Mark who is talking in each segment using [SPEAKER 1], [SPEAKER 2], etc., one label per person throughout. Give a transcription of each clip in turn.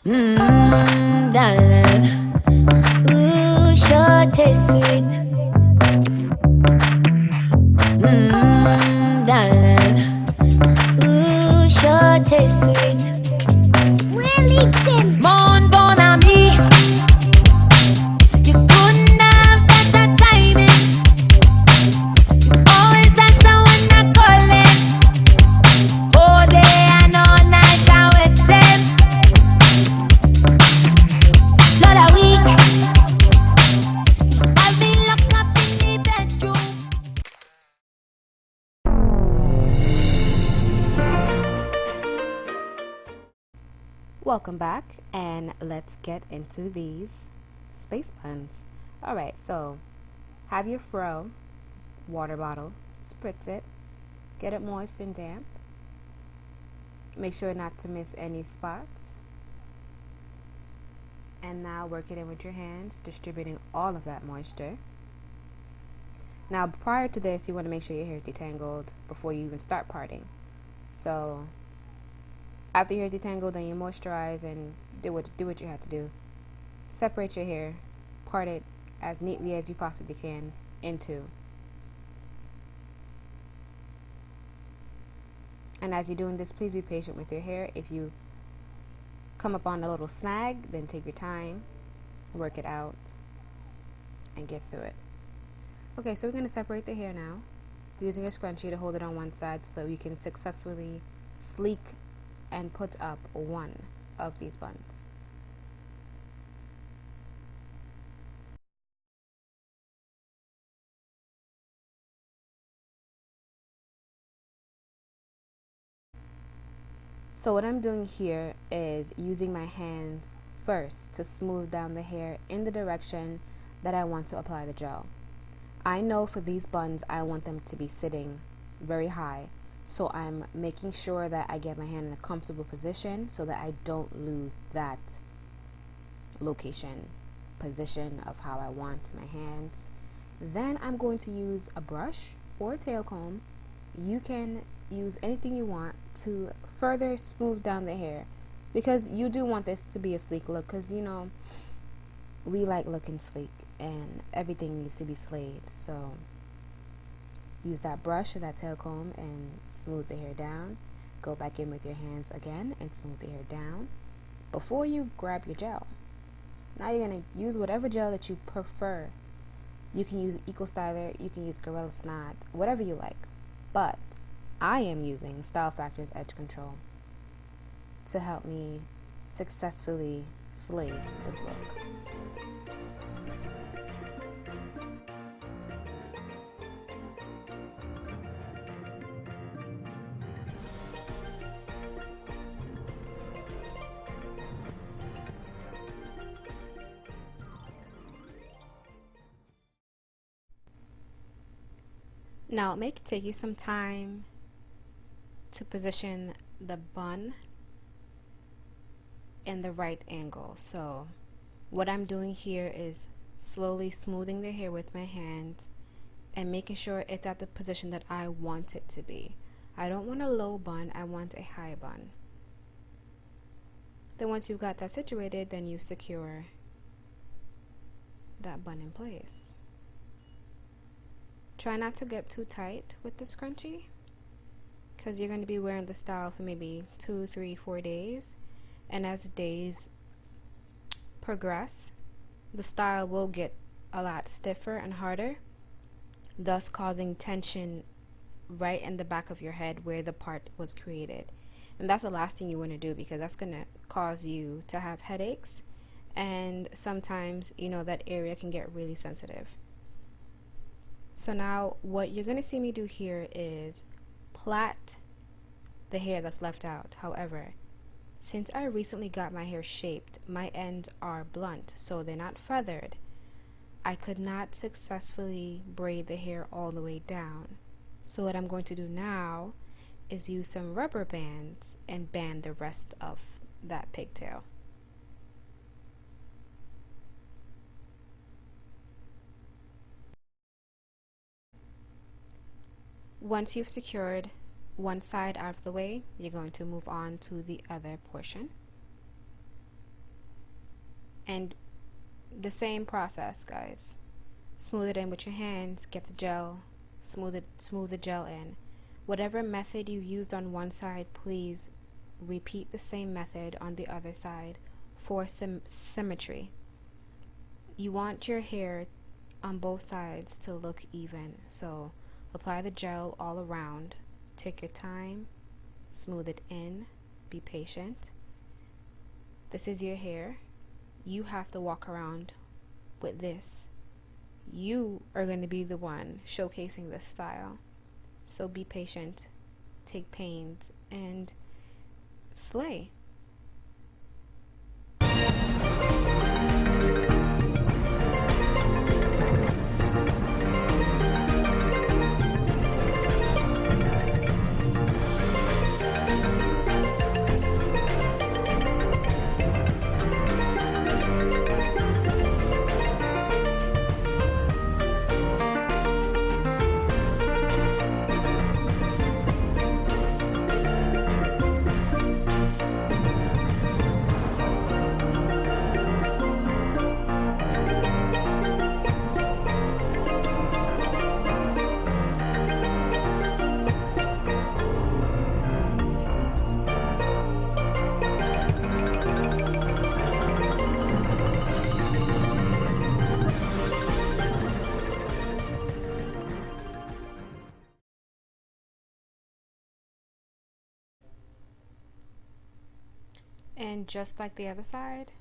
[SPEAKER 1] Darling, ooh, sure taste sweet. Darling, ooh, sure taste sweet. Wellington, mon bon ami, you couldn't have better timing. You always answer when I call it. All day and all night I'm with them. Not a week, I've been locked up in the bedroom.
[SPEAKER 2] Welcome back, and let's get into these space buns. Alright, so have your fro water bottle, spritz it, get it moist and damp. Make sure not to miss any spots. And now work it in with your hands, distributing all of that moisture. Now prior to this, you want to make sure your hair is detangled before you even start parting. So after your hair is detangled, then you moisturize and do what you have to do. Separate your hair, part it as neatly as you possibly can in two. And as you're doing this, please be patient with your hair. If you come upon a little snag, then take your time, work it out, and get through it. Okay, so we're going to separate the hair now, using a scrunchie to hold it on one side so that we can successfully sleek and put up one of these buns. So what I'm doing here is using my hands first to smooth down the hair in the direction that I want to apply the gel. I know for these buns I want them to be sitting very high, so I'm making sure that I get my hand in a comfortable position so that I don't lose that location, position of how I want my hands. Then I'm going to use a brush or a tail comb. You can use anything you want to further smooth down the hair, because you do want this to be a sleek look, because you know we like looking sleek and everything needs to be slayed. So use that brush or that tail comb and smooth the hair down. Go back in with your hands again and smooth the hair down before you grab your gel. Now you're going to use whatever gel that you prefer. You can use Eco Styler, you can use Gorilla Snot, whatever you like. But I am using Style Factor's Edge Control to help me successfully slay this look. Now it may take you some time to position the bun in the right angle. So what I'm doing here is slowly smoothing the hair with my hands and making sure it's at the position that I want it to be. I don't want a low bun, I want a high bun. Then once you've got that situated, then you secure that bun in place. Try not to get too tight with the scrunchie, because you're going to be wearing the style for maybe 2, 3, 4 days, and as the days progress, the style will get a lot stiffer and harder, thus causing tension right in the back of your head where the part was created. And that's the last thing you want to do, because that's going to cause you to have headaches, and sometimes, you know, that area can get really sensitive. So now what you're going to see me do here is plait the hair that's left out. However, since I recently got my hair shaped, my ends are blunt, so they're not feathered. I could not successfully braid the hair all the way down. So what I'm going to do now is use some rubber bands and band the rest of that pigtail. Once you've secured one side out of the way, you're going to move on to the other portion. And the same process, guys. Smooth it in with your hands, get the gel, smooth the gel in. Whatever method you used on one side, please repeat the same method on the other side for symmetry. You want your hair on both sides to look even, so apply the gel all around. Take your time, smooth it in, be patient. This is your hair. You have to walk around with this. You are going to be the one showcasing this style. So be patient, take pains, and slay. And just like the other side,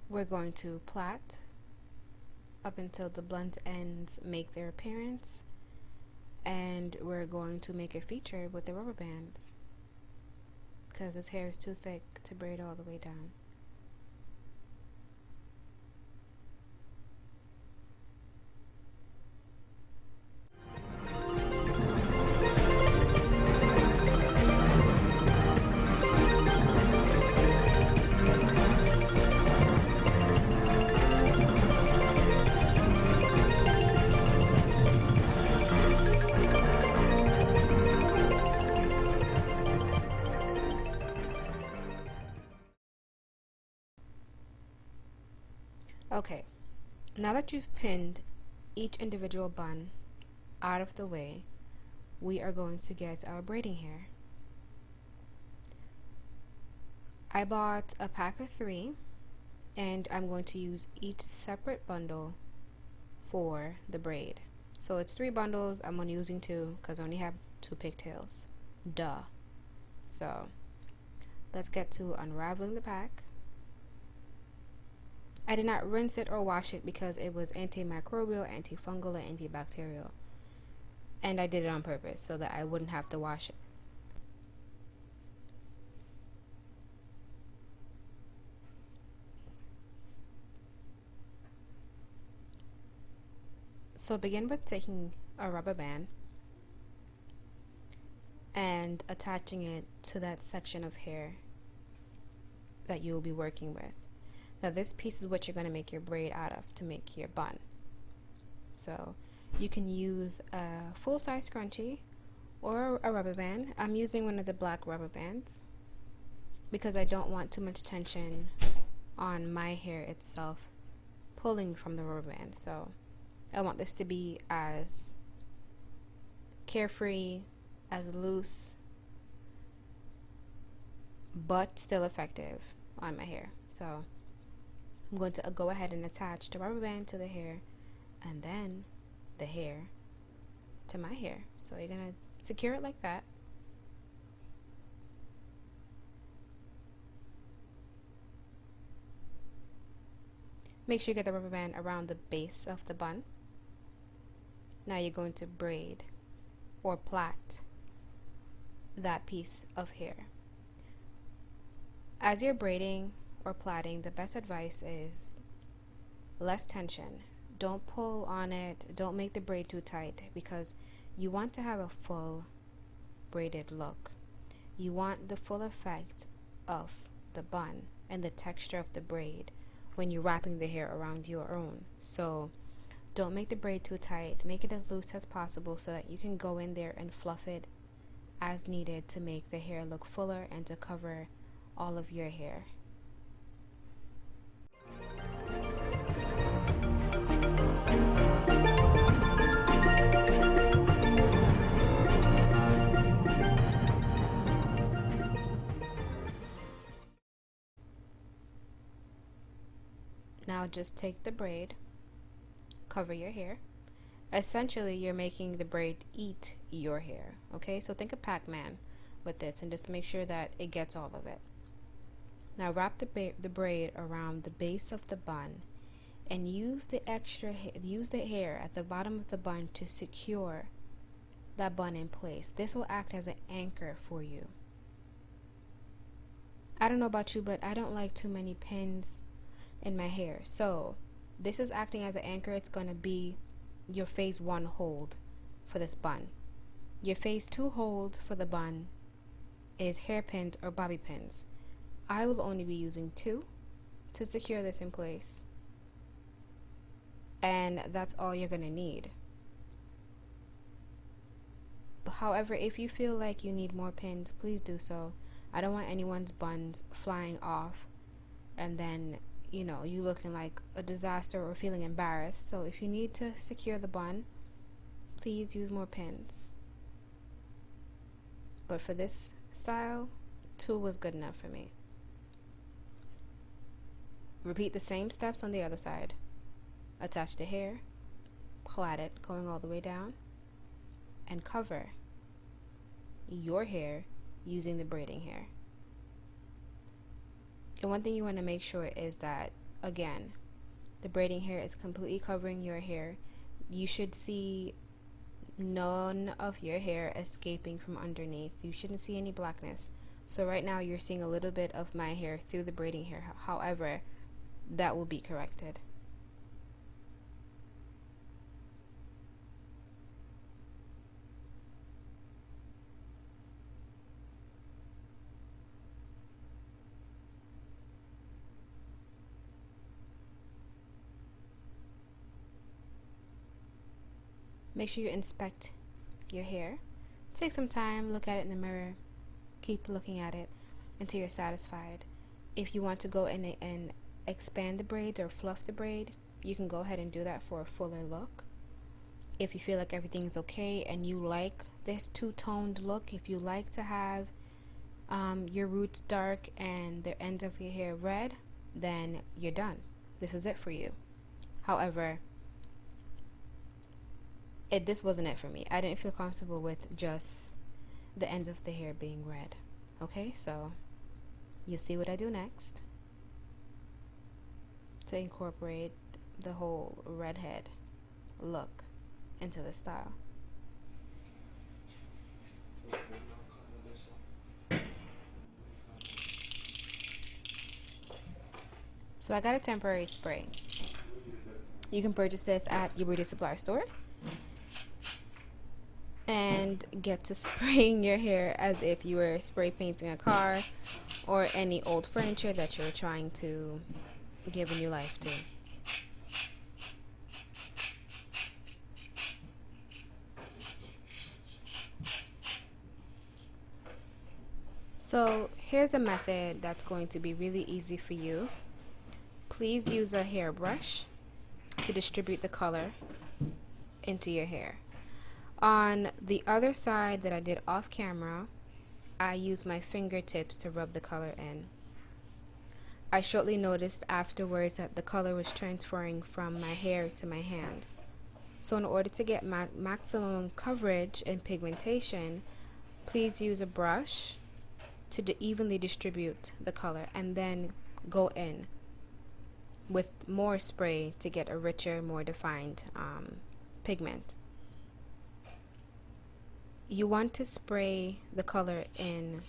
[SPEAKER 2] we're going to plait up until the blunt ends make their appearance, and we're going to make a feature with the rubber bands because his hair is too thick to braid all the way down. Okay, now that you've pinned each individual bun out of the way, we are going to get our braiding hair. I bought a pack of 3, and I'm going to use each separate bundle for the braid. So it's 3 bundles. I'm only using 2 because I only have 2 pigtails. Duh. So let's get to unraveling the pack. I did not rinse it or wash it because it was antimicrobial, antifungal, and antibacterial. And I did it on purpose so that I wouldn't have to wash it. So begin with taking a rubber band and attaching it to that section of hair that you will be working with. Now this piece is what you're going to make your braid out of to make your bun. So you can use a full-size scrunchie or a rubber band. I'm using one of the black rubber bands because I don't want too much tension on my hair itself pulling from the rubber band. So I want this to be as carefree, as loose, but still effective on my hair. So I'm going to go ahead and attach the rubber band to the hair and then the hair to my hair. So you're going to secure it like that. Make sure you get the rubber band around the base of the bun. Now you're going to braid or plait that piece of hair. As you're braiding or plaiting, the best advice is less tension. Don't pull on it. Don't make the braid too tight because you want to have a full braided look. You want the full effect of the bun and the texture of the braid when you're wrapping the hair around your own. So don't make the braid too tight. Make it as loose as possible so that you can go in there and fluff it as needed to make the hair look fuller and to cover all of your hair. Now just take the braid, cover your hair. Essentially, you're making the braid eat your hair, okay? So think of Pac-Man with this, and just make sure that it gets all of it. Now wrap the braid around the base of the bun, and use the hair at the bottom of the bun to secure that bun in place. This will act as an anchor for you. I don't know about you, but I don't like too many pins in my hair. So this is acting as an anchor. It's going to be your phase 1 hold for this bun. Your phase 2 hold for the bun is hairpins or bobby pins. I will only be using 2 to secure this in place. And that's all you're going to need. However, if you feel like you need more pins, please do so. I don't want anyone's buns flying off and then, you know, you looking like a disaster or feeling embarrassed. So if you need to secure the bun, please use more pins. But for this style, 2 was good enough for me. Repeat the same steps on the other side. Attach the hair, plait it going all the way down, and cover your hair using the braiding hair. And one thing you want to make sure is that, again, the braiding hair is completely covering your hair. You should see none of your hair escaping from underneath. You shouldn't see any blackness. So right now you're seeing a little bit of my hair through the braiding hair. However, that will be corrected. Make sure you inspect your hair. Take some time, look at it in the mirror, keep looking at it until you're satisfied. If you want to go in and expand the braids or fluff the braid, you can go ahead and do that for a fuller look. If you feel like everything's okay and you like this two-toned look, if you like to have your roots dark and the ends of your hair red, then you're done. This is it for you. However, this wasn't it for me. I didn't feel comfortable with just the ends of the hair being red. Okay, so you'll see what I do next to incorporate the whole redhead look into the style. So I got a temporary spray. You can purchase this at your beauty supply store and get to spraying your hair as if you were spray painting a car or any old furniture that you're trying to give a new life to. So here's a method that's going to be really easy for you. Please use a hairbrush to distribute the color into your hair. On the other side that I did off camera, I used my fingertips to rub the color in. I shortly noticed afterwards that the color was transferring from my hair to my hand. So in order to get maximum coverage and pigmentation, please use a brush to evenly distribute the color and then go in with more spray to get a richer, more defined pigment. You want to spray the color in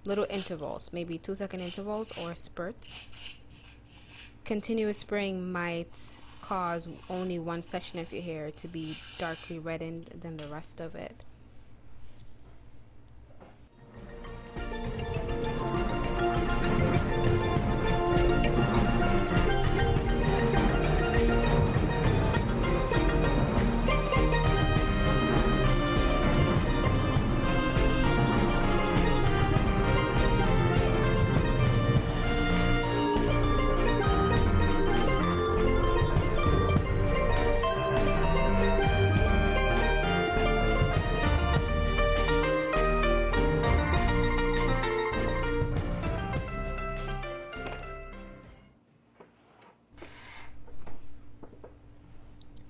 [SPEAKER 2] little intervals, maybe 2-second intervals or spurts. Continuous spraying might cause only one section of your hair to be darkly reddened than the rest of it.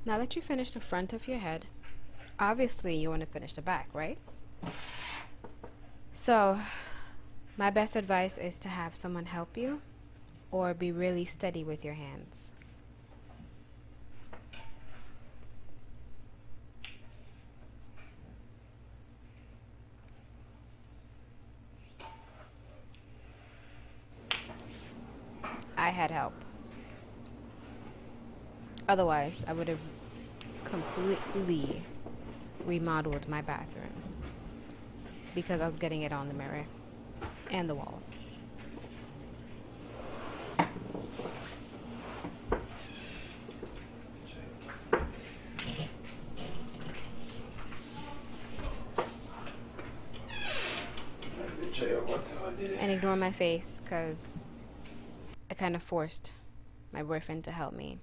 [SPEAKER 2] Now that you finished the front of your head, obviously you want to finish the back, right? So my best advice is to have someone help you or be really steady with your hands. I had help. Otherwise, I would have completely remodeled my bathroom because I was getting it on the mirror and the walls. And ignore my face because I kind of forced my boyfriend to help me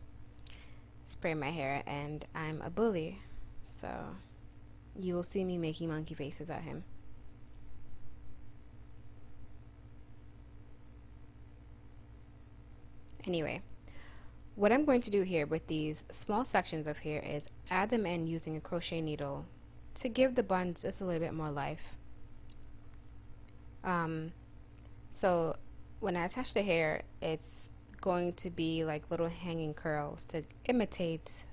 [SPEAKER 2] spray my hair, and I'm a bully, so you will see me making monkey faces at him. Anyway, what I'm going to do here with these small sections of hair is add them in using a crochet needle to give the buns just a little bit more life. So when I attach the hair, it's going to be like little hanging curls to imitate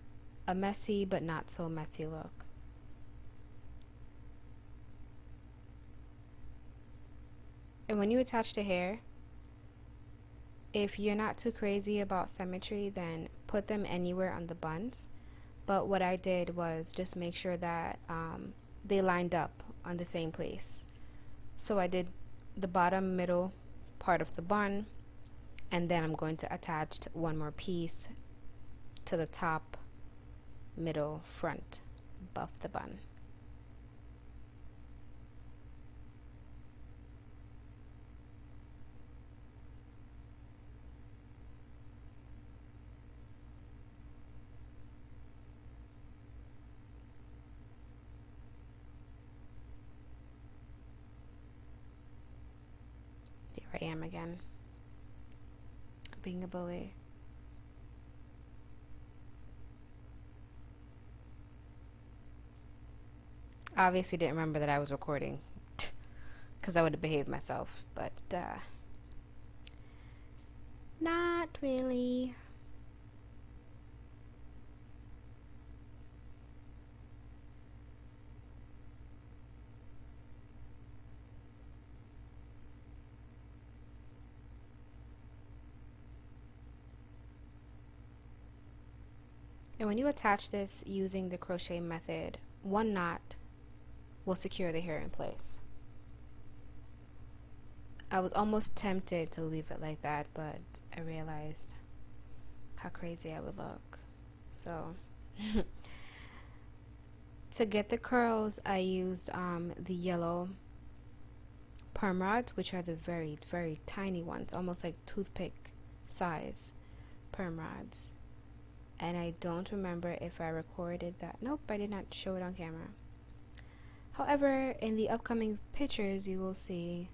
[SPEAKER 2] a messy but not so messy look. And when you attach the hair, if you're not too crazy about symmetry, then put them anywhere on the buns. But what I did was just make sure that they lined up on the same place. So I did the bottom middle part of the bun, and then I'm going to attach one more piece to the top, middle, front of the bun. There I am again, being a bully. Obviously didn't remember that I was recording because I would have behaved myself, but not really. And when you attach this using the crochet method, one knot will secure the hair in place. I was almost tempted to leave it like that, but I realized how crazy I would look. So to get the curls, I used the yellow perm rods, which are the very, very tiny ones, almost like toothpick size perm rods. And I don't remember if I recorded that. Nope, I did not show it on camera. However, in the upcoming pictures, you will see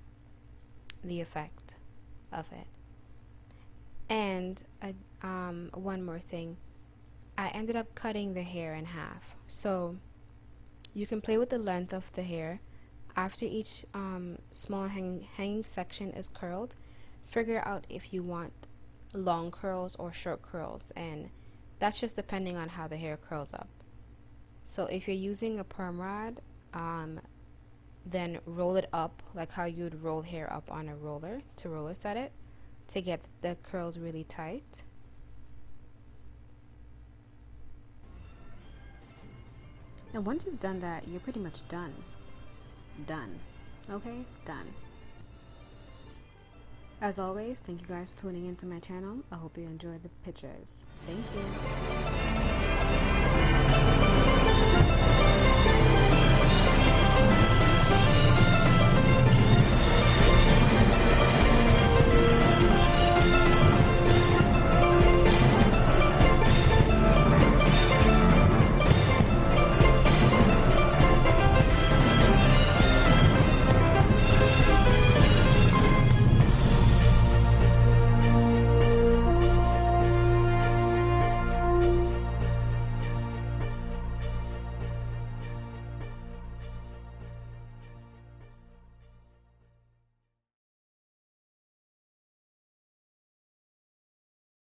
[SPEAKER 2] the effect of it. And one more thing, I ended up cutting the hair in half. So you can play with the length of the hair. After each small hanging section is curled, figure out if you want long curls or short curls, and that's just depending on how the hair curls up. So if you're using a perm rod, then roll it up like how you'd roll hair up on a roller to roller set it to get the curls really tight. And once you've done that, you're pretty much done. Done. Okay? Done. As always, thank you guys for tuning into my channel. I hope you enjoyed the pictures. Thank you.